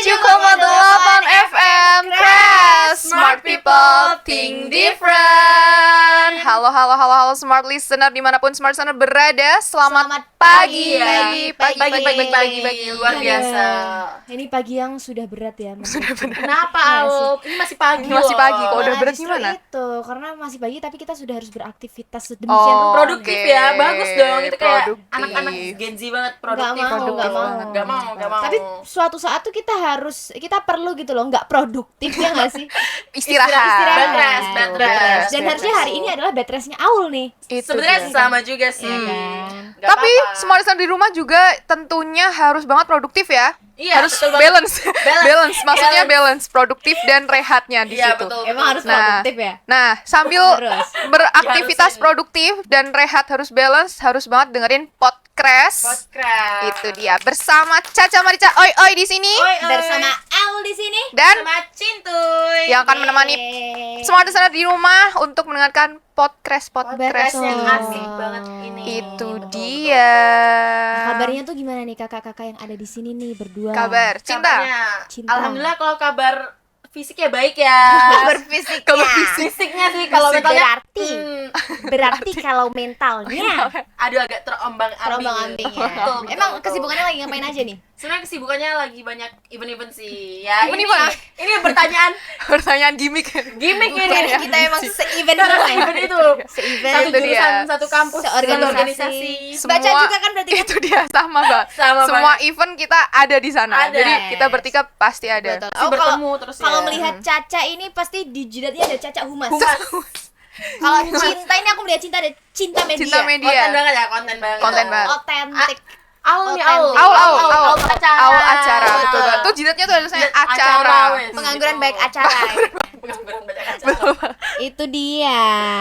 107,8 FM Crash Smart People Think Different. Halo Smart Listener dimanapun Smart Listener berada. Selamat pagi. Pagi luar biasa. Ini pagi yang sudah berat ya. Sudah benar. Kenapa, Al? Ini masih pagi loh. Masih pagi. Kalau udah berat Justru gimana? Itu karena masih pagi tapi kita sudah harus beraktivitas sedemikian rupa. Produktif ya, bagus dong. Itu kayak Produktif. anak-anak Gen Z banget, produktif. Nggak mau. Nggak mau. Tapi suatu saat tuh kita perlu gitu loh, nggak produktif ya nggak sih? Istirahat. Bed rest. Dan harusnya hari ini adalah bed restnya Aul nih. Itu Sebenarnya dia. sama juga sih. Kan? Nggak Tapi apa-apa. Smart Listener di rumah juga tentunya harus banget produktif ya. Iya, Harus betul banget. balance. Maksudnya balance produktif dan rehatnya di Iya, situ. betul. Emang harus produktif ya? Nah, sambil Harus. beraktivitas Diharusin. produktif dan rehat harus balance, harus banget dengerin podcast. Podcast. Itu dia bersama Caca Marica Oi di sini Oi. Bersama Aul di sini. dan sama Cintuy. yang akan menemani Yeay. Smart Listener di rumah untuk mendengarkan podcast. Podcast yang Betul. asik banget ini. Itu Betul, dia. Kabarnya tuh gimana nih kakak-kakak yang ada di sini nih berdua? Kabar cinta. Kabarnya. Cinta. Alhamdulillah kalau kabar fisiknya baik ya. Kabar Fisiknya sih kalau mentalnya Berarti kalau mentalnya aduh agak terombang-ambing. terombang-ambing ya. Betul. Emang kesibukannya lagi ngapain aja nih? Sebenarnya kesibukannya lagi banyak event-event sih. Ya, Event-event? ini pertanyaan Pertanyaan gimmick. gimmick ini. Pertanyaan Kita emang gimmick. se-event Karena semua ya? event itu Se-event. satu Itu dia. jurusan, satu kampus, satu Seorganisasi. organisasi. Baca juga kan berarti kan? Itu dia sama, Mbak. Sama Semua banget. event kita ada di sana. Ada. Jadi kita bertiga pasti ada. Betul. Pasti bertemu terus ya. Kalau melihat Caca ini pasti di jidatnya ada Caca Humas. Humas. Kalau cinta ini aku melihat cinta ada cinta media. Cinta media. Konten banget ya, konten banget. Konten banget. Otentik. Aul nih, Otentik. Aul. acara. Aul acara. Betul. Betul banget. Tuh jidatnya tuh ada tulisannya Acara, acara. wes. Pengangguran Gitu. baik acara. Pengangguran banyak acara. Itu dia.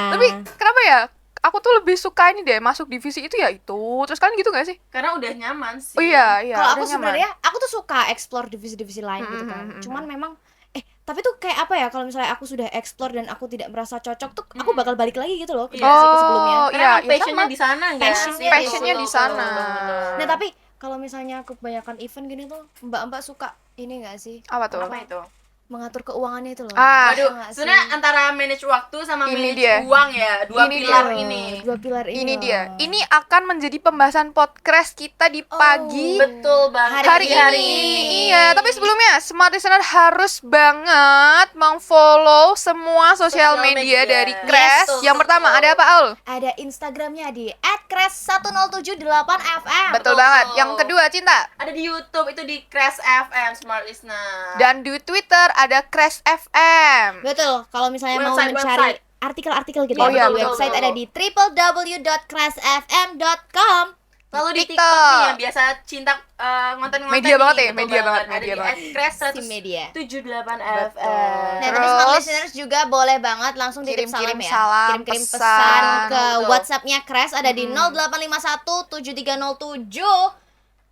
Tapi kenapa ya? Aku tuh lebih suka ini deh, masuk divisi itu ya itu. Terus kalian gitu gak sih? Karena udah nyaman sih. Oh iya. Kalau udah aku nyaman. sebenarnya aku tuh suka explore divisi-divisi lain gitu kan. Cuman memang tapi tuh kayak apa ya, kalau misalnya aku sudah explore dan aku tidak merasa cocok tuh aku bakal balik lagi gitu loh ke divisiku sebelumnya. Oh, Karena iya, passionnya sama. di sana ya. Passionnya di sana. Nah, tapi kalau misalnya aku kebanyakan event gini tuh, mbak-mbak suka ini enggak sih? Apa tuh? Apa itu? Mengatur keuangannya itu loh. Ah, Aduh, nggak sih? sebenarnya antara manage waktu sama Ini manage dia. uang ya, dua Ini pilar dia. ini. Dua pilar ini. Ini loh. dia. Ini akan menjadi pembahasan podcast kita di pagi Betul banget. hari ini. Iya, tapi sebelumnya Smart Listener harus banget meng-follow semua sosial media dari Crash. Yes, Yang pertama ada apa, Aul? Ada Instagramnya di @crash1078fm. Betul banget. Yang kedua, Cinta. Ada di YouTube itu di Crash FM Smart Listener. Dan di Twitter ada Crash FM. Betul. Kalau misalnya mau Website. mencari artikel-artikel gitu Oh ya, iya, di betul, website betul. ada di www.crashfm.com. Lalu di TikTok. TikTok nih yang biasa Cinta konten-konten Media banget ya, betul media banget, Ada media di banget. Crash Si media. 107.8 Nah, FM. tapi smart Terus, listeners juga boleh banget langsung titip kirim-kirim salam ya. salam, Kirim-kirim pesan. pesan ke Betul. WhatsApp-nya Crash ada di 0851 7307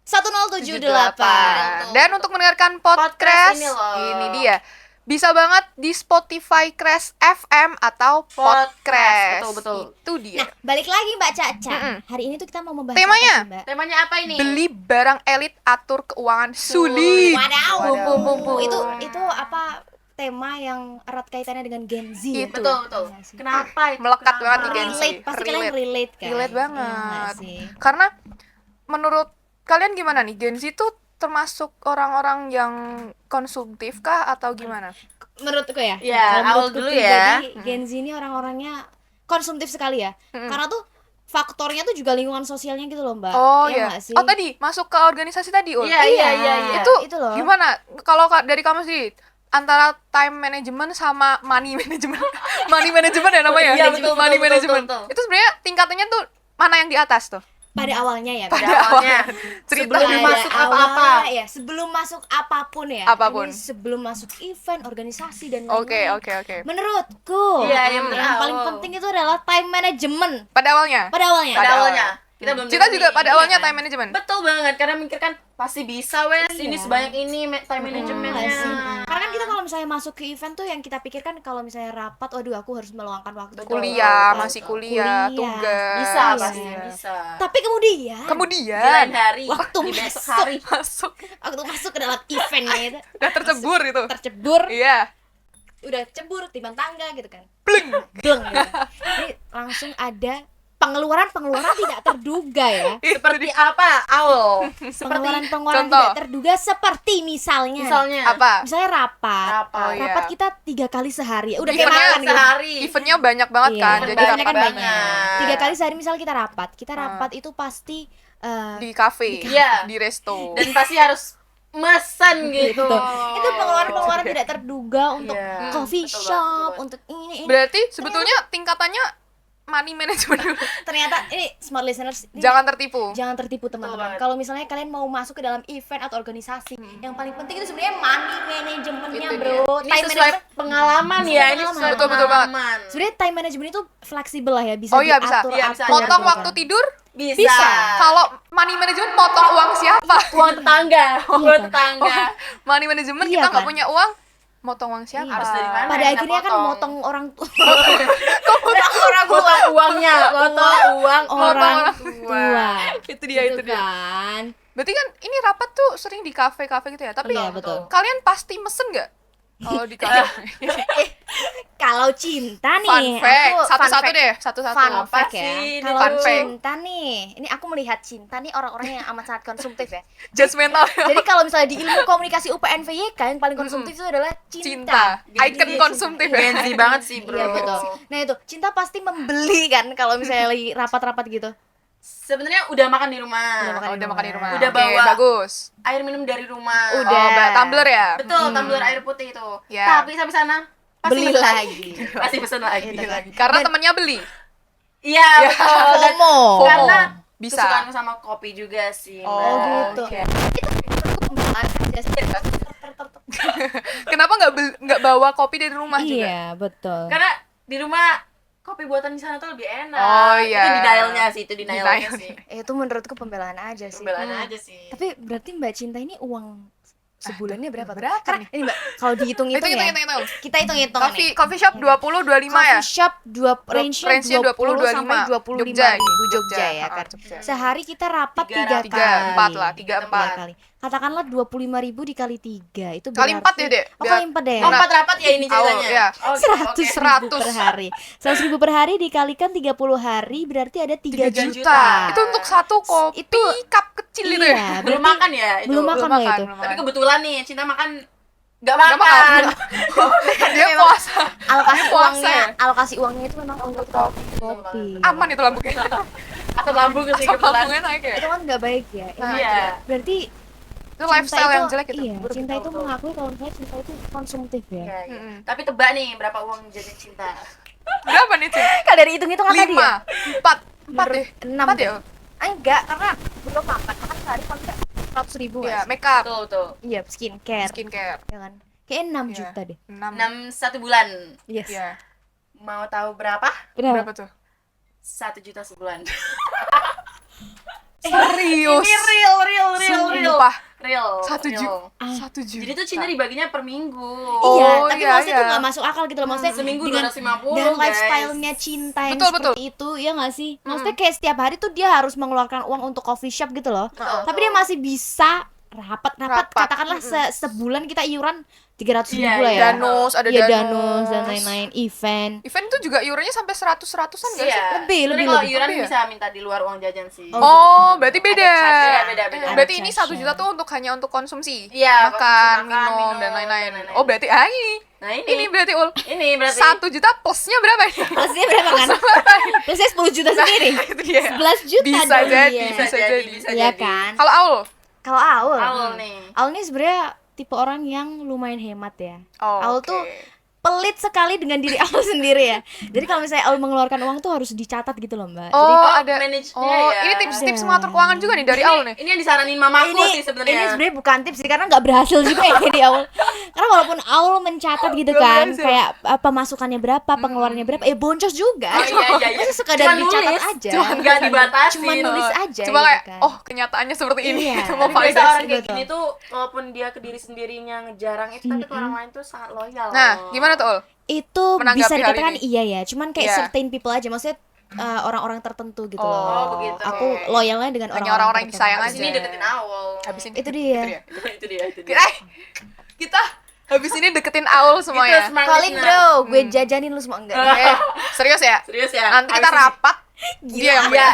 1078. Dan untuk mendengarkan podcast Podcast ini loh. ini dia. Bisa banget di Spotify Crash FM atau Podcast. Betul. Itu dia. Nah, balik lagi Mbak Caca. Hari ini tuh kita mau membahas Temanya? apa sih, Mbak? Temanya apa ini? Beli barang elit, atur keuangan sulit. Wadaw. Bumbu. Itu apa tema yang erat kaitannya dengan Gen Z ya? Itu. Betul. Iya sih. Kenapa itu? Melekat Kenapa? banget di Gen Z. Relate, pasti kalian relate kan? Relate Iya banget. nggak sih? Karena menurut kalian gimana nih? Gen Z tuh termasuk orang-orang yang konsumtif kah atau gimana? Menurutku ya. Ya, kalau Aul menurutku dulu ya. pribadi, Gen Z ini orang-orangnya konsumtif sekali ya. Karena tuh faktornya tuh juga lingkungan sosialnya gitu loh, Mbak. Oh Iya iya. nggak sih? Oh tadi masuk ke organisasi tadi, Ul. Iya. Itu loh. gimana? Kalau dari kamu sih antara time management sama money management. Money management ya namanya? Iya, betul, money betul, management. betul. Itu sebenarnya tingkatannya tuh mana yang di atas tuh? Pada awalnya ya, Pada Mbak. awalnya. Cerita Sebelum masuk Pada apa-apa. awalnya, ya, sebelum masuk apapun ya. Apapun. Ini sebelum masuk event, organisasi dan Oke. lain-lain. Menurutku, Iya, betul. yang paling penting itu adalah time management Pada awalnya. pada awalnya. Pada awalnya. Kita belum Cinta tentu juga nih, pada iya awalnya kan? time management. Betul banget, karena mikir kan pasti bisa wes, Iya. ini sebanyak ini time managementnya. Sih. Karena kan kita kalau misalnya masuk ke event tuh yang kita pikirkan kalau misalnya rapat, waduh aku harus meluangkan waktu Betul. kuliah, Betul. masih kuliah, tugas. Bisa Iya. pastinya bisa. Tapi kemudian Di lain Kemudian hari, Waktu di besok hari. masuk waktu masuk ke dalam eventnya itu udah tercebur itu. tercebur, Iya. udah cebur timbang tangga gitu kan. Bleng. Bleng gitu. Jadi langsung ada pengeluaran tidak terduga ya. Seperti apa? Aul. Pengeluaran contoh. tidak terduga seperti misalnya Apa? misalnya rapat. Rapat. Oh, iya. Rapat kita 3 kali sehari. Udah kayak Eventnya makan gitu. sehari. Eventnya banyak banget Iya, kan, event jadi banyak rapat kan banyak. banget. 3 kali sehari misal kita rapat. Kita rapat itu pasti Di kafe, Iya. di resto. Dan pasti harus mesen gitu. gitu. Itu pengeluaran tidak terduga untuk Iya. coffee Betul shop, banget. untuk ini. Berarti sebetulnya tingkatannya money management dulu. Ternyata ini smart listeners ini Jangan tertipu. jangan tertipu teman-teman. banget. Kalau misalnya kalian mau masuk ke dalam event atau organisasi, yang paling penting itu sebenarnya money managementnya, Itu bro. Ini Time sesuai management pengalaman ya, ini sesuai Betul, betul banget. pengalaman. sebenarnya time management itu fleksibel lah ya, bisa Oh iya, bisa. diatur. Iya, bisa. Potong gitu waktu kan. tidur Bisa. Kalau money management potong uang siapa? uang tetangga, uang kan? tetangga. Money management Iya kita nggak kan? punya uang, motong uang siapa? Harus dari mana? Pada Kita akhirnya kan potong. motong orang tua. Orang potong uangnya, potong uang orang tua. tua. Itu dia, itu Gitu dia. kan. Berarti kan ini rapat tuh sering di kafe-kafe gitu ya. Tapi Iya, betul. kalian pasti mesen nggak? Kalau di kafe. Kalau cinta Fun nih, fact. aku Satu-satu fun fact. deh, satu-satu. Fun Apa fact sih ya. ini Kalau fun fact? cinta nih, ini aku melihat cinta nih orang-orang yang amat sangat konsumtif ya. Judgmental. Jadi kalau misalnya di ilmu komunikasi UPNVYK yang paling konsumtif itu adalah cinta. Cinta. Icon konsumtif ya. Gen Z banget sih, bro. Iya betul. Nah itu cinta pasti membeli kan kalau misalnya lagi rapat-rapat gitu. Sebenarnya udah makan di rumah. Udah makan Oh, udah makan di rumah. Udah Oke, bawa. bagus. Air minum dari rumah. Udah. Oh, tumbler ya? Betul, tumbler air putih itu. Ya. Tapi sampai sana pasti Beli pesen lagi. Pasti pesen lagi. Gitu kan. Karena temennya beli. Iya, betul. Dan FOMO. karena Bisa. kesukaan sama kopi juga sih. Oh, Oh Mbak. gitu. oke. Itu menurutku pembelaan aja sih. Kenapa nggak bawa kopi dari rumah juga? Iya betul. Karena di rumah kopi buatan di sana tuh lebih enak. Oh, iya. Itu denialnya sih, itu denialnya Denial. sih. Itu menurutku pembelaan aja sih. Pembelaan aja sih. Tapi berarti Mbak Cinta ini uang sebulannya berapa? tuh? berapa Karena nih? ini Mbak, kalau dihitung-hitung ya. Hitung. Kita hitung-hitung nih. Coffee shop 20-25 ya? Coffee shop range-nya 20 sampai 25 Jogja, ribu Jogja ya kan. Jogja. Sehari kita rapat 3 Tiga kali. 3-4 lah, 3-4. kali. Katakanlah 25.000 dikali 3 itu Kali berarti 4 ya, Dek? Oh, Biar- kali 4 deh. Oh, 4 rapat ya ini ceritanya. Oh, iya. Oh, 100 oke. ribu per hari. 100 ribu per hari dikalikan 30 hari berarti ada 3 3 juta. juta. Itu untuk satu kopi Itu- cup kecil itu ya? Iya, Belum berarti makan ya itu. belum makan loh itu. Tapi kebetulan nih Cinta makan nggak Nggak makan. Dia puasa. alokasi Puasa uangnya, ya? alokasi uangnya itu memang untuk kopi. Aman itu lambungnya. Atau lambung sih Asam kebetulan. lambungnya naik ya? Itu kan nggak baik ya. Nah, Iya. Berarti Itu lifestyle yang jelek itu. Iya, cinta itu mengakui kalau misalnya cinta itu konsumtif ya. Iya, iya. Mm-mm. Tapi tebak nih berapa uang jajan Cinta? Berapa nih, Cin? Kalau dari hitung-hitungan tadi ya? 5, 4 deh. 6 4 ya? Enggak, karena belum makan. Makan sehari paling 100 ribu Iya, kan? make up, Betul, betul. Iya, skincare. skincare. Ya kan? Kayak 6 Iya. juta deh. 6. 6 1 bulan. Yes. Iya. Mau tahu berapa? Berapa tuh? 1 juta sebulan. Serius? Ini real. Sumpah. Real. 1 real. juta. 1 juta. Jadi tuh Cinta dibaginya per minggu. Iya, Oh, tapi iya, maksudnya iya. tuh gak masuk akal gitu loh. Maksudnya Seminggu dengan 250 dan guys. lifestyle-nya cinta yang Betul, seperti itu, ya gak sih? Maksudnya kayak setiap hari tuh dia harus mengeluarkan uang untuk coffee shop gitu loh. Betul. Tapi dia masih bisa rapat Rapat. katakanlah sebulan kita iuran 300 Iya, ribu lah ya. iya. Danus, ada Iya, danus. danus dan lain-lain, event. Event tuh juga iurannya sampai 100-100an gak sih? Iya. Lebih, Sebenarnya lebih, kalau lebih. iuran Lebih ya? bisa minta di luar uang jajan sih. Oh, berarti beda. Beda. Berarti Ada ini charge-nya. 1 juta tuh untuk hanya untuk konsumsi. Iya, makan, konsumsi, minum, dan lain-lain. Oh, berarti ini. Nah, Ini berarti Ul. ini berarti 1 juta plusnya berapa ini? Plusnya berapa kan? Plusnya 10 juta sendiri. Itu dia. 11 juta Bisa dong jadi, dia. bisa jadi. Iya kan? Kalau Aul? Kalau Aul, Aul nih. Aul ini sebenarnya tipe orang yang lumayan hemat ya. Oh, Aul oke. tuh pelit sekali dengan diri Aul sendiri ya. Jadi kalau misalnya Aul mengeluarkan uang tuh harus dicatat gitu loh, Mbak. Jadi Oh, ada. manage-nya Oh, ya. ini tips-tips Ada. mengatur keuangan juga nih dari Aul nih. Ini yang disaranin mamaku ini sih sebenarnya. ini sebenarnya bukan tips sih karena nggak berhasil juga ya di awal. Karena walaupun Aul mencatat gitu Belum kan, berhasil. kayak pemasukannya berapa, pengeluarannya berapa, boncos juga. Oh, iya. Masa sekadar Cuma dicatat nulis, aja. nggak dibatasin. Cuma nulis aja. Cuma gitu kayak kan. oh kenyataannya seperti ini. Iya. Itu mau Tapi biasa validasi. orang kayak betul. gini tuh walaupun dia ke diri sendirinya ngejarang itu tapi ke orang lain tuh sangat loyal. Nah, gimana tuh Ul? Itu Menanggapi bisa hal dikatakan ini? iya ya, cuman kayak Iya. certain people aja, maksudnya orang-orang tertentu gitu Oh, loh. begitu. Aku loyalnya dengan Hanya orang-orang yang tertentu. disayang Habis aja. ini deketin awal. Habis ini Itu dia. itu dia. Kita habis ini deketin Aul semuanya. Gitu, smart Kalik listener. bro, gue jajanin lu semua enggak? Serius ya? Serius ya? Nanti kita Habis ini- rapat. Dia yang Iya.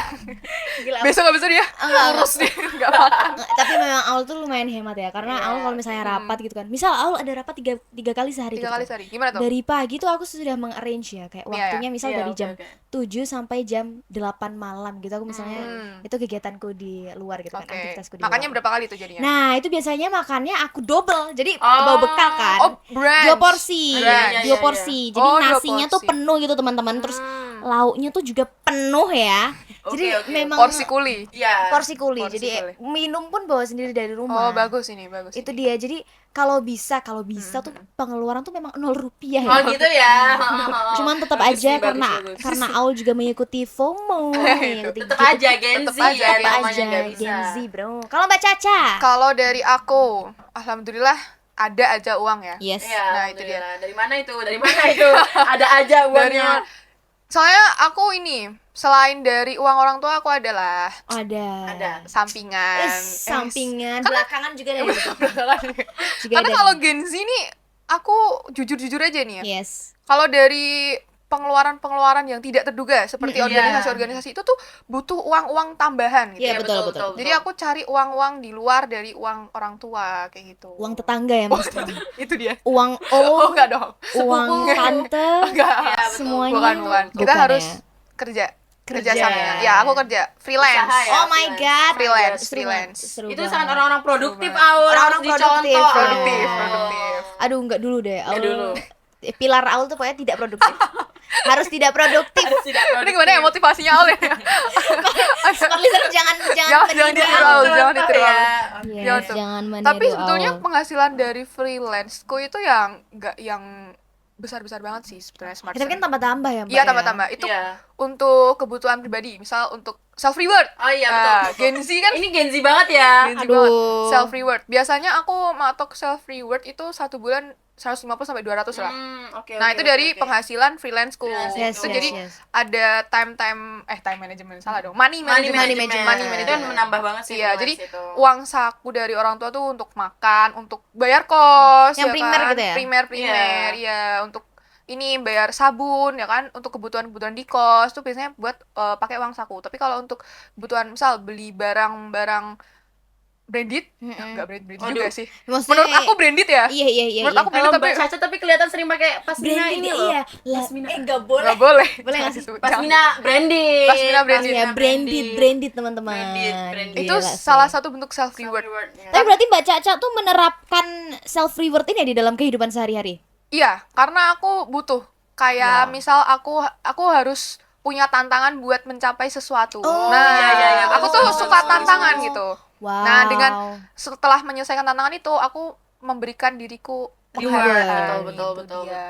Gila. besok habis itu dia urus dia nggak makan. Tapi memang Aul tuh lumayan hemat ya, karena Iya. Aul kalau misalnya rapat gitu kan, misal Aul ada rapat tiga kali sehari 3 gitu kali kan. sehari. Gimana tuh? Dari pagi tuh aku sudah mengarrange ya, kayak Iya, waktunya misal Iya, dari oke, jam oke. 7 sampai jam 8 malam gitu, aku misalnya itu kegiatanku di luar gitu kan, Oke. aktivitasku di Makanya luar. berapa kali tuh jadinya? Nah itu biasanya makannya aku double, jadi Oh. bawa bekal kan. Oh, brunch. 2 porsi, Brunch. dua porsi. Jadi Oh, 2 nasinya tuh porsi. penuh gitu teman-teman, terus lauknya tuh juga penuh ya. Jadi Oke. memang Porsi kuli. Iya. porsi kuli. Porsi Jadi kuli. minum pun bawa sendiri dari rumah. Oh, bagus ini, bagus. Itu dia. Jadi kalau bisa tuh pengeluaran tuh memang 0 rupiah Oh ya. gitu ya. Cuman tetap Bagus aja sih, bagus, karena bagus. karena Aul juga mengikuti FOMO, mengikuti Tetap gitu. aja Gen Z Tetep aja, ya Tetap namanya aja nggak bisa. Gen Z, bro. Kalau Mbak Caca? Kalau dari aku, alhamdulillah ada aja uang ya. Yes. Iya, Nah, itu dia. alhamdulillah. Dari mana itu? Dari mana itu? Ada aja Dari uangnya. Soalnya aku ini selain dari uang orang tua aku adalah Ada. sampingan. Sampingan, belakangan juga ada gitu. Juga Karena ada. kalau Gen Z nih aku jujur-jujur aja nih ya. Yes. Kalau dari pengeluaran-pengeluaran yang tidak terduga seperti Iya. organisasi-organisasi itu tuh butuh uang-uang tambahan gitu. Iya, betul. Jadi aku cari uang-uang di luar dari uang orang tua kayak gitu. Uang tetangga ya Mas. Itu dia. Uang Oh, enggak dong. uang tante, Enggak. Iya, betul. semuanya. Bukan. Kita Bukan harus ya? kerja Kerja. sampingan. Ya, aku kerja freelance. Usaha ya. Oh my god. Freelance, Seru freelance. banget, seru Itu banget. sangat orang-orang produktif, Coba. Aul. Orang-orang Harus dicontoh. produktif, ya. Produktif. Aduh, enggak dulu deh. Nggak Aul- dulu. Pilar Aul tuh pokoknya tidak produktif. Harus tidak produktif. Harus tidak Ini produktif. gimana ya motivasinya Aul ya? Smart listener jangan Jangan meniru ditiru, Aul. Aul. Jangan ditiru, Aul. Yes, Jangan tuh. jangan meniru Tapi sebetulnya Aul. penghasilan dari freelanceku itu yang enggak yang besar-besar banget sih sebetulnya Smart Tapi kan Listener. tambah-tambah ya, Mbak. Iya, ya? tambah-tambah. Itu Iya. untuk kebutuhan pribadi, misal untuk self reward. Oh iya Nah, betul. Gen Z kan Ini Gen Z banget ya. Gen Z Aduh. banget. Self reward. Biasanya aku matok self reward itu 1 bulan 150 sampai 200 lah. Oke. Nah, itu dari penghasilan freelanceku. Freelance Yes, Itu yes, jadi yes. ada time management salah dong. Money money management. management. Money Itu kan management. menambah banget sih. Iya, freelance jadi itu. uang saku dari orang tua tuh untuk makan, untuk bayar kos, Yang ya primer kan? gitu ya? Primer, ya, untuk ini bayar sabun ya kan, untuk kebutuhan-kebutuhan di kos tuh biasanya buat pakai uang saku. Tapi kalau untuk kebutuhan misal beli barang-barang branded, enggak branded juga Waduh. sih. Maksudnya, Menurut aku branded ya. Iya. Menurut aku Kalau branded Mbak Caca tapi kelihatan sering pakai pasmina branding ini loh. iya. Pasmina. Enggak boleh. Nggak boleh. Boleh nggak sih? Jangan. Pasmina branded. Pasmina branded. Ya, branded teman-teman. Branded. Itu Gila sih. salah satu bentuk self reward. Tapi berarti Mbak Caca tuh menerapkan self reward ini ya di dalam kehidupan sehari-hari. Iya, karena aku butuh. Kayak misal aku harus punya tantangan buat mencapai sesuatu. Oh, iya, aku tuh betul, suka betul, tantangan betul. gitu. Wow. Nah, dengan setelah menyelesaikan tantangan itu, aku memberikan diriku Reward. penghargaan. Betul. Iya.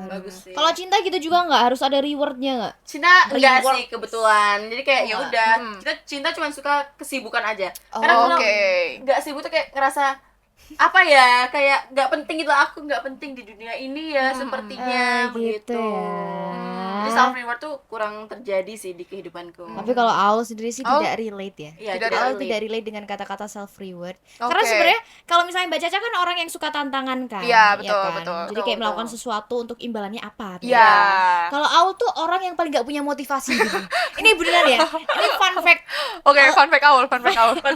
Bagus sih. Kalau cinta gitu juga nggak harus ada rewardnya nggak? Cinta enggak Reward. sih kebetulan. Jadi kayak ya Enggak. udah, kita cinta cuma suka kesibukan aja. Oh, Karena kalau oke. enggak sibuk tuh kayak ngerasa apa ya, kayak nggak penting gitu, aku nggak penting di dunia ini ya sepertinya gitu begitu. ya. Jadi self reward tuh kurang terjadi sih di kehidupanku. Tapi kalau Aul sendiri sih Aul? tidak relate ya. Iya, Tidak Aul relate. tidak relate dengan kata-kata self reward. Oke. Karena sebenarnya kalau misalnya Mbak Caca kan orang yang suka tantangan kan. Iya, ya betul, kan? betul. Jadi kayak Betul, melakukan betul. sesuatu untuk imbalannya apa. Iya. Kalau Aul tuh orang yang paling gak punya motivasi gitu. Ini beneran ya. Ini fun fact. Oke, fun fact Aul. Fun fact satu. Fun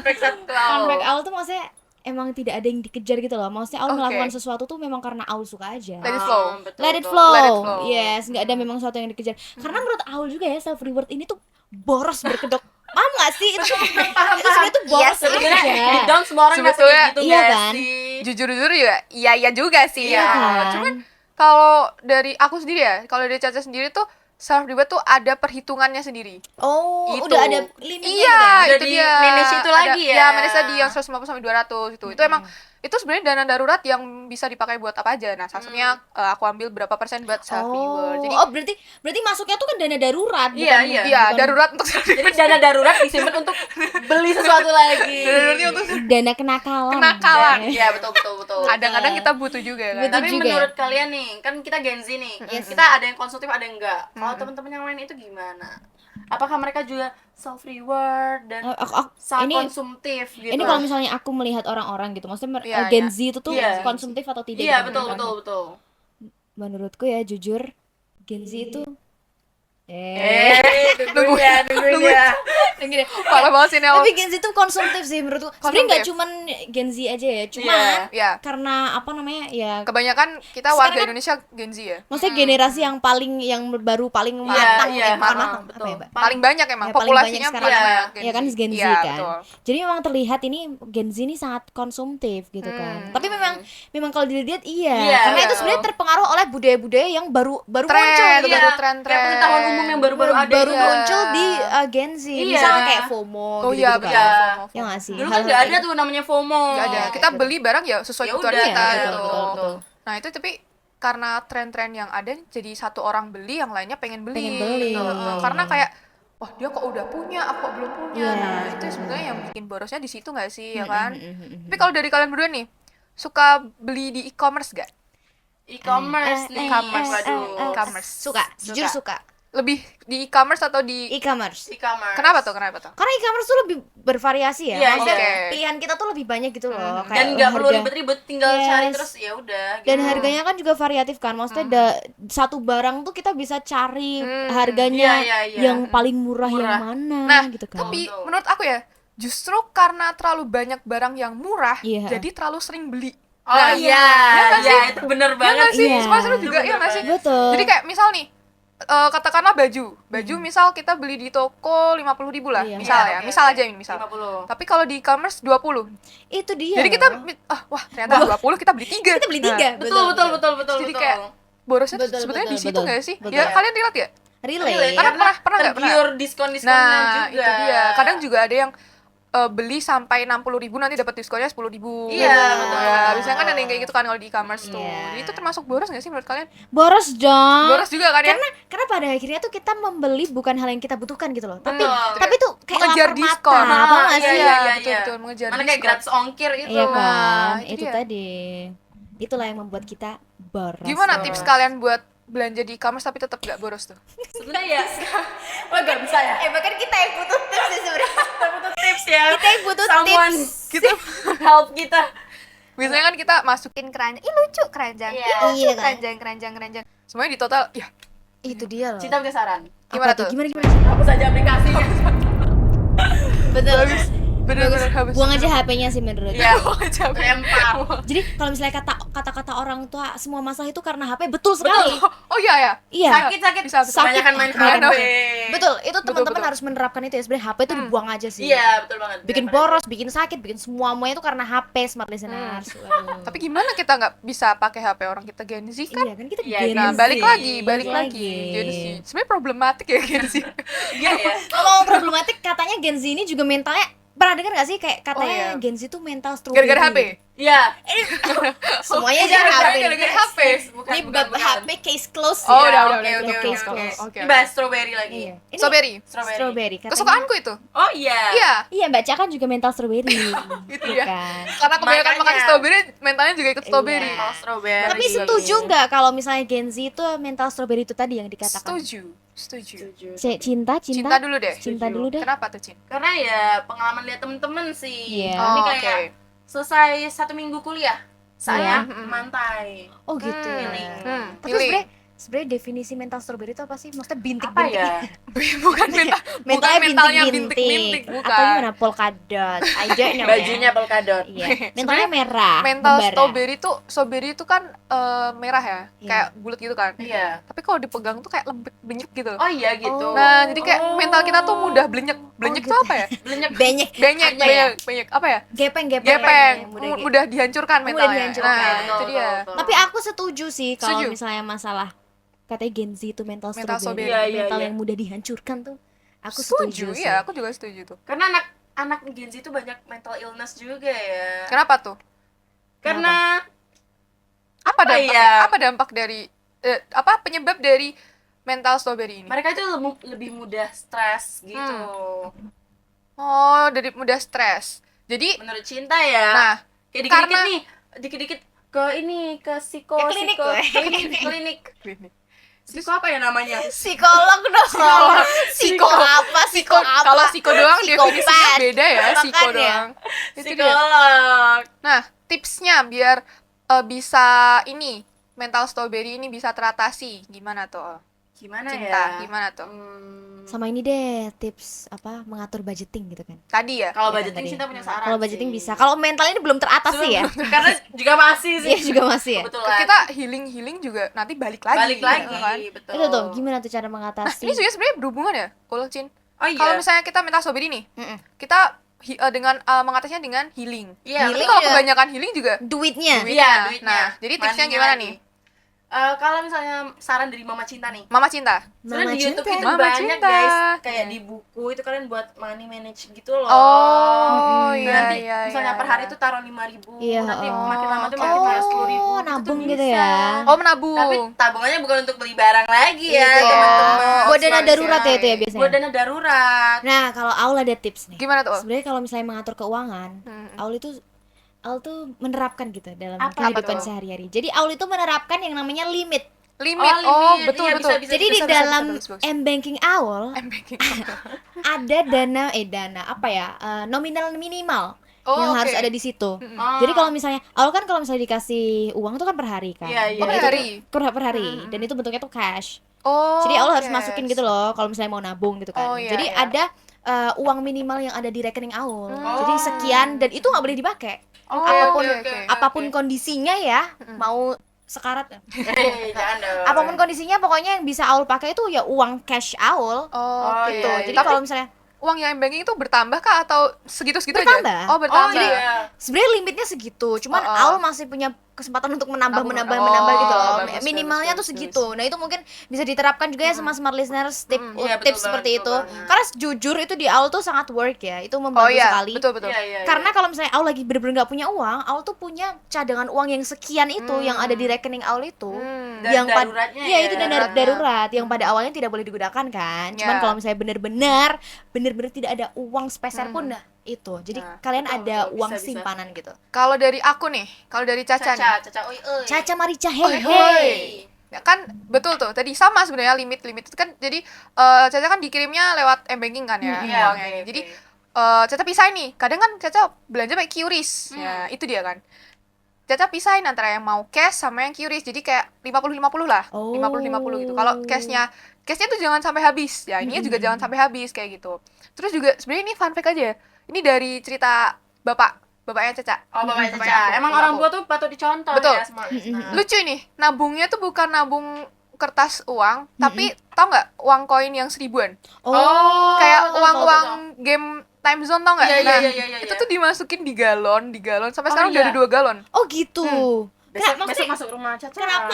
fact Aul tuh maksudnya emang tidak ada yang dikejar gitu loh. Maksudnya Aul Oke. melakukan sesuatu tuh memang karena Aul suka aja. Let it flow. Betul, Let it betul. flow. Let it flow. Yes, nggak ada memang sesuatu yang dikejar. Karena menurut Aul juga ya self reward ini tuh boros berkedok. Paham nggak sih? Itu sebenarnya tuh boros Sebenarnya aja. deep down semua orang ngerasa Sebetulnya, gitu iya nggak kan? sih? Jujur-jujur ya, iya juga sih Iya ya. kan? Cuman kalau dari aku sendiri ya, kalau dari Caca sendiri tuh self reward tuh ada perhitungannya sendiri. Oh, Itu. udah ada limitnya Iya, gitu ya? Udah itu di dia. manage itu lagi ya? Ya, manage tadi yang 150 sampai 200 itu. Itu emang itu sebenarnya dana darurat yang bisa dipakai buat apa aja. Nah, salah satunya aku ambil berapa persen buat self reward. Jadi berarti masuknya tuh kan dana darurat, Iya, bukan iya. iya, bukan darurat untuk self Jadi reward. dana darurat disimpan untuk beli sesuatu lagi. Daruratnya untuk dana kenakalan. Kenakalan. Iya, betul betul betul. kadang-kadang kita butuh juga kan. Betul Tapi juga. menurut kalian nih, kan kita Gen Z nih, kita ada yang konsumtif, ada yang enggak. Kalau teman-teman yang lain itu gimana? Apakah mereka juga self reward dan sangat ini konsumtif gitu? ini kalau misalnya aku melihat orang-orang gitu, maksudnya Iya, Gen iya. Z itu tuh Iya. konsumtif atau tidak Iya, gitu betul kan. betul betul. Menurutku ya jujur Gen Z itu Nungguin ya. Parah banget sih Nel. tapi Gen Z itu konsumtif sih menurutku. Sebenarnya nggak Konsumtif. cuman Gen Z aja ya, cuma Iya. karena apa namanya ya, Kebanyakan kita Sekarang warga kan- Indonesia Gen Z ya. maksudnya generasi yang baru paling Iya, matang, iya, matang betul. apa ya, Mbak? Paling banyak emang Ya, paling populasinya banyak sekarang. paling Iya. banyak Ya kan Gen Z Iya, kan. betul. Jadi memang terlihat ini Gen Z ini sangat konsumtif gitu kan. Tapi memang kalau dilihat Iya, karena itu betul. sebenarnya terpengaruh oleh budaya-budaya yang baru muncul Tren, gitu. baru Iya, tren-tren. kayak pengetahuan umum yang baru-baru ada Baru itu. muncul di Gen Z. Iya. Misalnya kayak FOMO Oh gitu, iya, kan. betul. Iya. FOMO. Ya nggak sih? Dulu kan Hal-hal nggak ada kayak- tuh namanya FOMO. Nggak ada. Iya, Kita gitu. beli barang ya sesuai Ya kebutuhan udah, kita iya, gitu. betul, betul. Nah, itu tapi karena tren-tren yang ada jadi satu orang beli, yang lainnya pengen beli. Pengen beli. Gitu. Karena kayak wah, dia kok udah punya, aku kok belum punya. Iya. Nah, itu sebenarnya yang bikin borosnya di situ nggak sih, ya kan? Tapi kalau dari kalian berdua nih, suka beli di e-commerce gak? E-commerce nih. Waduh. E-commerce. Suka, jujur suka. Lebih di e-commerce atau di E-commerce. E-commerce. Kenapa tuh? Kenapa tuh? Karena e-commerce tuh lebih bervariasi ya. Iya, Maksudnya iya. pilihan kita tuh lebih banyak gitu loh. Dan Kayak nggak perlu harga- ribet-ribet, tinggal Yes. cari terus ya udah. Dan gitu. harganya kan juga variatif kan. Maksudnya satu barang tuh kita bisa cari Iya, harganya iya, iya. yang paling murah yang Murah. mana Nah, gitu kan. tapi Betul. menurut aku ya, justru karena terlalu banyak barang yang murah, Iya. jadi terlalu sering beli. Oh Nah, iya, nggak iya sih? itu bener Ya banget nggak sih? Iya. Semua seru juga, Itu ya bener nggak sih? banget. Betul. Jadi kayak misal nih, katakanlah baju misal kita beli di toko 50.000 lah, Iya. misal Iya, ya, oke, misal oke. aja ini misal. 50. Tapi kalau di e-commerce 20. Itu dia. Jadi kita loh. wah ternyata 20 kita beli 3. kita beli 3. Betul betul. Jadi kayak borosnya tuh Betul, sebetulnya betul, di situ betul. nggak sih? Betul. Ya kalian relate ya? Relate. Karena pernah nggak? tergiur diskon-diskonnya Nah, juga. itu dia. Kadang juga ada yang beli sampai 60.000 nanti dapat diskonnya 10.000. Iya, betul. Ya, biasanya kan ada yang kayak gitu kan kalau di e-commerce tuh. Iya. Jadi itu termasuk boros nggak sih menurut kalian? Boros dong. Boros juga kan ya? Karena pada akhirnya tuh kita membeli bukan hal yang kita butuhkan gitu loh. Tapi Betul. tuh kayak Mengejar lapar diskon. mata. Apa nggak Iya, sih? iya, betul, iya. betul, mengejar Mana kayak diskon. gratis ongkir itu. Iya kan, Nah, itu itu dia. tadi. Itulah yang membuat kita boros. Gimana Boros. tips kalian buat belanja di e-commerce tapi tetap gak boros tuh? Sebenarnya ya. Wah, gak bisa ya. Bahkan kita yang butuh tips sih sebenarnya. Kita butuh tips ya. Kita yang butuh Someone tips. Kita help kita. biasanya kan kita masukin keranjang, ih lucu keranjang, Iya. ih lucu Iya kan? keranjang. Semuanya di total, ya Itu dia loh. Cinta punya saran. gimana Apa tuh? Gimana? Hapus aja aplikasinya. Betul. Bener-bener habis. Buang aja HP-nya sih menurut. Iya. Capek. Lempar. Jadi kalau misalnya kata-kata orang tua semua masalah itu karena HP, betul sekali. Oh iya ya. Iya. Sakit. Bisa, bisa. Kebanyakan main Sakit. HP. Betul, itu teman-teman betul. harus menerapkan itu ya. Sebenarnya HP itu dibuang aja sih. Iya, betul banget. Bikin boros, bikin sakit, bikin semuanya itu karena HP smart listeners. Waduh. Tapi gimana kita nggak bisa pakai HP orang kita Gen Z kan? iya kan kita Iya, Gen Nah, Z. balik lagi Balik Gen Z. Sebenarnya problematik ya Gen Z. Iya ya. Kalau problematik katanya Gen Z ini juga mentalnya, pernah dengar gak sih kayak katanya iya. Gen Z tuh mental strawberry. Gara-gara HP. Iya. Semuanya Iya, aja HP. gara-gara HP. Ini bukan HP case close Oh, ya. udah, oke, case oke. close. Oke. Ini bahas strawberry lagi. Iya. Ini Strawberry. strawberry. Katanya- Kesukaanku itu. Oh iya. Iya, Iya, Mbak Caka juga mental strawberry. gitu Iya ya. kan. Karena kebanyakan Makanya. makan strawberry, mentalnya juga ikut strawberry. Iya. Oh, strawberry. Tapi setuju nggak kalau misalnya Gen Z itu mental strawberry itu tadi yang dikatakan? Setuju. Setuju. Cinta. Cinta dulu deh. Cinta dulu deh. Kenapa tuh, Cin? Karena ya pengalaman lihat temen-temen sih. Iya. Ini Oh, kayak oke. selesai 1 minggu kuliah, saya Iya. mantai. Oh gitu. Tapi Pilih. sebenarnya definisi mental strawberry itu apa sih? Maksudnya Apa bintik-bintik. ya? bukan mentalnya bintik-bintik, Atau bukan. gimana polka dot aja namanya. Bajunya polkadot. Iya. Mentalnya merah. Mental membara. strawberry itu kan merah ya, Iya. kayak bulat gitu kan. Iya. Tapi kalau dipegang tuh kayak lembek benyek gitu. Oh iya gitu. Nah, jadi kayak mental kita tuh mudah benyek. Benyek gitu. tuh apa ya? Belenyek. Benyek. Benyek, Apa ya? benyek. Apa ya? Gepeng. Gepeng. Mudah Mudah dihancurkan Mudah mentalnya. dihancurkan. Nah, Betul, itu dia. betul. Tapi aku setuju sih kalau Setuju. misalnya masalah katanya Gen Z itu mental Mental strawberry, strawberry. Iya, mental iya. yang mudah dihancurkan tuh. Aku Setuju, sih. iya, aku juga setuju tuh. Karena anak Gen Z itu banyak mental illness juga ya. Kenapa tuh? Karena Apa Apa dampaknya? ya? Apa dampak dari penyebab dari mental strawberry ini? mereka itu lebih mudah stres gitu. Oh, dari mudah stres. Jadi, Menurut Cinta ya. nah, Kayak dikit-dikit karena- nih, dikit-dikit ke ini, ke Ke klinik gue. klinik. Psiko apa ya namanya? Psikolog dong. Psiko apa? Psiko apa? kalau psiko doang definisinya Psikopat. beda ya, psiko Makanya. doang. Itu dia. Psikolog. Nah, tipsnya biar bisa ini mental strawberry ini bisa teratasi gimana tuh? Gimana Cinta, ya? gimana tuh? Sama ini deh tips mengatur budgeting gitu kan. Tadi ya. Kalau Iya, budgeting tadi. Cinta punya saran. Kalau budgeting sih. bisa. Kalau mental ini belum teratasi ya. Karena juga masih sih. Iya juga masih ya. Kebetulan. Kita healing juga nanti balik lagi. balik lagi, ya kan? betul. Itu tuh gimana tuh cara Nah, mengatasi? ini juga sebenarnya berhubungan ya, Cin. Oh iya. Kalau misalnya kita mental strawberry nih, Mm-mm. kita dengan mengatasinya dengan healing. Iya, Tapi healing kalau juga. kebanyakan healing juga Duitnya. Iya, duitnya. Nah, jadi tipsnya Money-nya gimana lagi. nih? Kalau misalnya saran dari Mama Cinta nih. Mama Cinta. Sebenarnya di YouTube itu Mama banyak Cinta. guys, kayak di buku itu kalian buat money manage gitu loh. Oh, Mm-mm. iya nanti iya. misalnya iya. per hari tuh taruh 5.000, Iya, nanti oh. makin lama tuh makin tinggal 10.000. Oh, Itu nabung tuh gitu bisa. ya. Oh, menabung. Tapi tabungannya bukan untuk beli barang lagi ya, Iya. teman-teman. Buat dana Sekali darurat ya itu ya sekali. biasanya. Buat dana darurat. Nah, kalau Aul ada tips nih. Gimana tuh? Sebenarnya kalau misalnya mengatur keuangan, Hmm. Aul tuh menerapkan gitu dalam Apa kehidupan tuh? sehari-hari. Jadi Aul itu menerapkan yang namanya limit. Limit. Oh, Oh, limit. betul Iya, betul. bisa, Jadi di bisa, dalam bagus. m-banking Aul M-banking. ada dana apa ya? Nominal minimal Oh, yang oke. harus ada di situ. Oh. Jadi kalau misalnya Aul kan kalau misalnya dikasih uang itu kan per hari kan. Iya, iya. Oh, per Dan itu hari? per hari. Dan itu bentuknya tuh cash. Oh. Jadi Aul harus yes. masukin gitu loh kalau misalnya mau nabung gitu kan. Oh, iya, Jadi iya. ada uang minimal yang ada di rekening Aul. Oh. Jadi sekian dan itu nggak boleh dipakai. Oke, apapun oke, oke, apapun oke. kondisinya ya, mau sekarat ya. Jangan dong. Apapun kondisinya pokoknya yang bisa Aul pakai itu ya uang cash Aul. Oh, Oh, oke. Gitu. iya, Jadi Tapi kalau misalnya uang yang M-banking itu bertambah kah atau segitu-segitu Bertambah. aja? Oh, Oh bertambah. iya. sebenarnya limitnya segitu, cuman Oh, oh. Aul masih punya kesempatan untuk menambah Oh, gitu loh. bagus, Minimalnya bagus, tuh bagus. segitu. Nah, itu mungkin bisa diterapkan juga ya sama smart listeners Iya, betul tips banget, seperti betul itu. banget. Karena jujur itu di Aul tuh sangat work ya. Itu Oh membantu iya, sekali. betul betul. Iya, iya, Karena kalau misalnya Aul lagi bener-bener nggak punya uang, Aul tuh punya cadangan uang yang sekian itu yang ada di rekening Aul itu. Hmm. Dan Yang daruratnya iya ya. itu dana darurat yang pada awalnya tidak boleh digunakan kan. Cuman Ya. kalau misalnya bener-bener tidak ada uang sepeser pun, nah itu. Jadi Nah, kalian betul, ada betul. uang Bisa, bisa. simpanan gitu. Kalau dari aku nih, kalau dari Caca nih. Caca, oi, oi. Caca Marica Oh, hey hoi. Ya kan betul tuh. Tadi sama sebenarnya limit itu kan jadi Caca kan dikirimnya lewat M-banking kan ya. Iya, uangnya oke, ini. oke. Jadi Caca pisahin nih. Kadang kan Caca belanja pakai QRIS. Ya, itu dia kan. Caca pisahin antara yang mau cash sama yang QRIS. Jadi kayak 50-50 lah. Oh. 50-50 gitu. Kalau cashnya tuh jangan sampai habis. Ya, ininya juga jangan sampai habis kayak gitu. Terus juga sebenarnya ini fun fact aja. Ini dari cerita bapaknya Caca. Oh, bapaknya Bapaknya Caca. aku, Emang bapak orang aku. tua tuh patut dicontoh Betul. ya smart listener. Lucu nih, nabungnya tuh bukan nabung kertas uang, tapi tau nggak uang koin yang 1000-an? Oh, Kayak betul, uang-uang betul, game time zone tau nggak? Iya, iya, Nah, iya, iya, itu iya. tuh dimasukin di galon, sampai Oh, sekarang udah iya. ada 2 galon. Oh gitu. Besok, Maksudnya- besok masuk rumah Caca. Kenapa?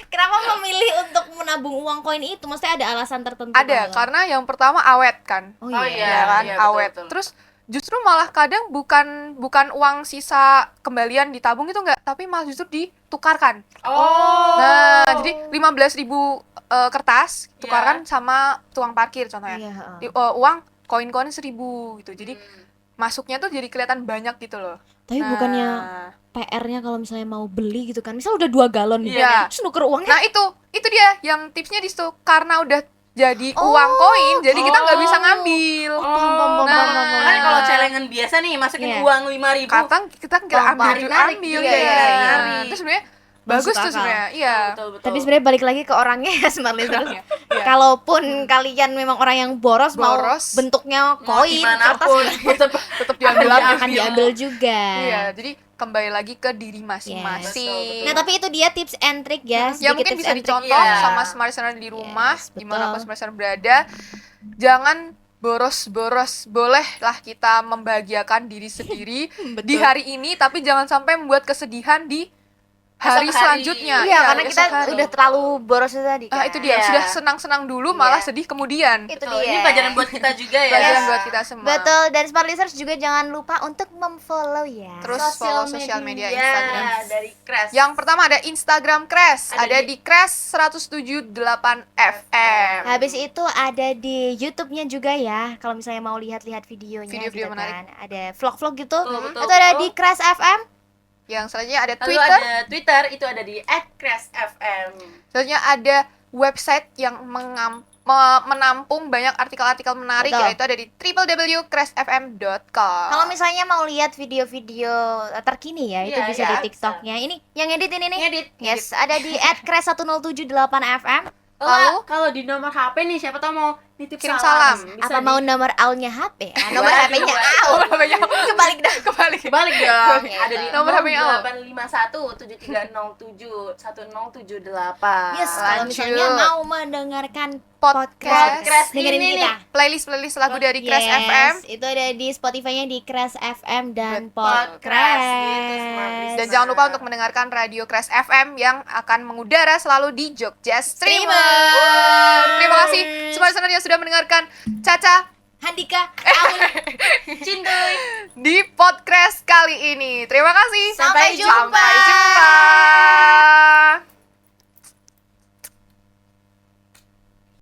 Kenapa memilih untuk menabung uang koin itu? Maksudnya ada alasan tertentu? Ada, nggak? karena yang pertama awet kan. Oh Oh, iya. iya. Ya kan, betul, awet. betul. Terus justru malah kadang bukan uang sisa kembalian ditabung itu enggak, tapi malah justru ditukarkan. Oh. Nah, jadi 15.000 kertas tukarkan sama tukang parkir contohnya. Iya, heeh. Uang koin-koin 1.000 gitu. Jadi Hmm. masuknya tuh jadi kelihatan banyak gitu loh. Tapi Nah, bukannya PR-nya kalau misalnya mau beli gitu kan. Misal udah 2 galon nih. Iya. Terus nuker uangnya. Nah itu dia yang tipsnya di situ, karena udah jadi Oh. uang koin, jadi kita nggak bisa Oh. ngambil. Oh, Nah. kan kalau celengan biasa nih masukin Iya. uang 5.000. Kadang kita nggak Oh, ambil, narik-narik, ambil iya, ya. iya, iya. Terus sebenarnya Masuk bagus tuh akal. sebenarnya, iya. Betul, betul. Tapi sebenarnya balik lagi ke orangnya ya smart listeners. Iya. Iya. Kalaupun kalian memang orang yang boros, mau Boros. bentuknya mau koin, gimana kertas pun tetap Tetap diambil akan diambil juga. Iya, jadi kembali lagi ke diri masing-masing. Betul, Nah, tapi itu dia tips and trick ya. Ya sedikit mungkin tips bisa and trick. dicontoh Iya. sama smart listener di rumah, Yes, betul. dimanapun smart listener berada. Jangan boros-boros. Bolehlah kita membahagiakan diri sendiri di hari ini, tapi jangan sampai membuat kesedihan di hari Esok hari. selanjutnya. Iya, karena kita esok hari. udah terlalu boros tadi kan. Itu dia, Iya. sudah senang-senang dulu malah sedih kemudian. Itu Betul, dia. ini pelajaran buat kita juga ya. Pelajaran buat kita semua. Betul, dan Smart Listeners juga jangan lupa untuk memfollow ya. Terus follow sosial media Instagram. dari Crash. Yang pertama ada Instagram Crash, ada di Crash 107.8 FM. Habis itu ada di YouTube-nya juga ya. Kalau misalnya mau lihat-lihat videonya Video-video gitu menarik. kan. Ada vlog-vlog gitu. Betul, Itu ada betul. di Crash FM. Yang selanjutnya ada Lalu Twitter. ada Twitter, itu ada di @crashfm. Selanjutnya ada website yang menampung banyak artikel-artikel menarik, Betul. yaitu ada di www.crashfm.com. Kalau misalnya mau lihat video-video terkini ya, itu Iya, bisa iya, di TikTok-nya. Ini yang edit ini nih. Ngedit. Yes, ada di @crash1078fm. Lalu kalau di nomor HP nih, siapa tahu mau nitip Kirim salam. salam. Bisa Apa mau nomor AL-nya HP? Nomor Waduh, HP-nya waduh. AL. Nomor HP-nya Kebalik dah. kebalik. Balik dong. Oke, Ada di nomor HP-nya apa? 085173071078. Yes, kalau Lanjut. misalnya mau mendengarkan Podcast. Podcast dengerin ini kita. Playlist lagu dari Crash Yes, FM. itu ada di Spotify-nya di Crash FM dan Podcast, Podcast. gitu, Smart Dan Listener. jangan lupa untuk mendengarkan radio Crash FM yang akan mengudara selalu di Jogja Streamer. Terima kasih semua listener yang sudah mendengarkan Caca Handika, Cintuy. di podcast kali ini. Terima kasih. Sampai jumpa. Sampai jumpa.